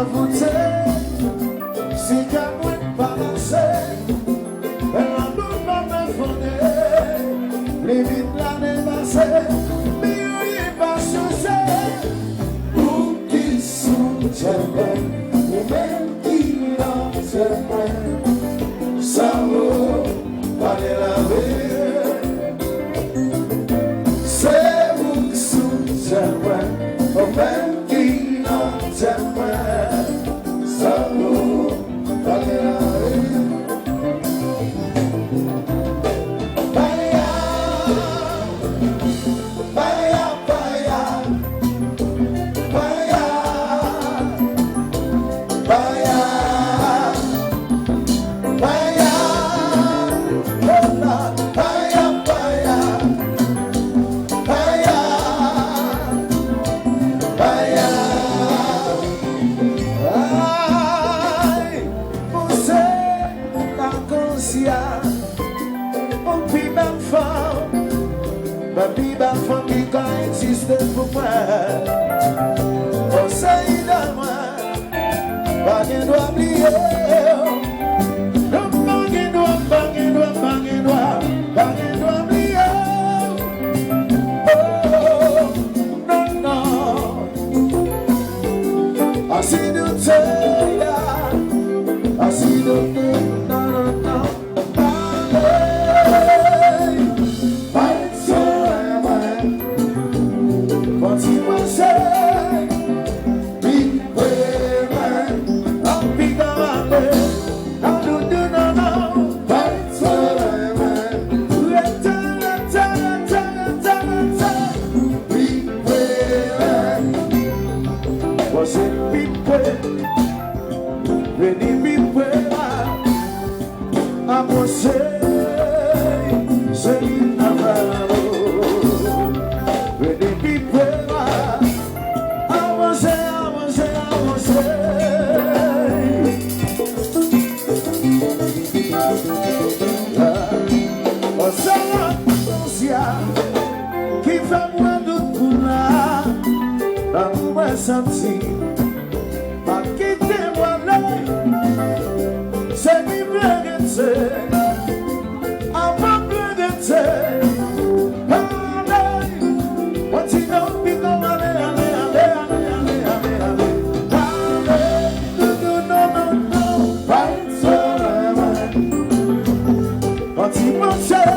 voûté, si qu'à moi balancer, elle a tout pas me fondé, les vides l'année passée, mais il n'est pas changé. Pour qui soutiendra, ou même qui l'obtiendra, ça vaut pas les laver. C'est vous qui soutiendra, ou même qui l'obtiendra, ça vaut pas les laver. Baya, baya, baya, baya, baya, baya, oh Lord, baya, baya, baya, baya. Ay, você tá consciente, on vit ma femme, ma vie, ma femme qui quand existe pour moi. Conseil de moi, pas qu'il doit oublier. Non, pas qu'il doit, pas qu'il doit, pas qu'il doit, pas qu'il doit oublier. Oh, non, non. Ainsi de terre, ainsi de terre, non, non, non. Allez, fight so well, continue à say, be brave, I'll be gone, I'll do no, no, fight so well, be brave, was it be brave, really be brave, I was say, I'm really be brave, I was say, qui fait moi de coula, dans moi senti, pas quitter moi là, c'est qui blague, c'est, avant blague, c'est, allez, what you know, people, allez, allez, allez, allez, allez, allez, allez, allez, no, no, no, no, fight so well, what you must say.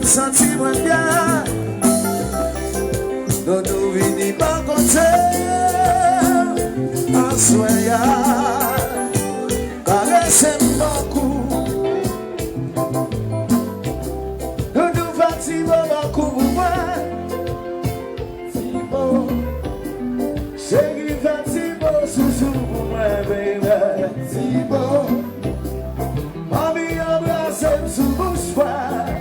Senti-moi bien, nous nous venons pas compter en soya, caressez-moi beaucoup, nous nous fatiguons beaucoup pour moi, Thibaut, c'est qui fait Thibaut sous pour moi, baby, Thibaut, mamie embrasse sous bouche froide.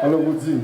Alors, vous dites.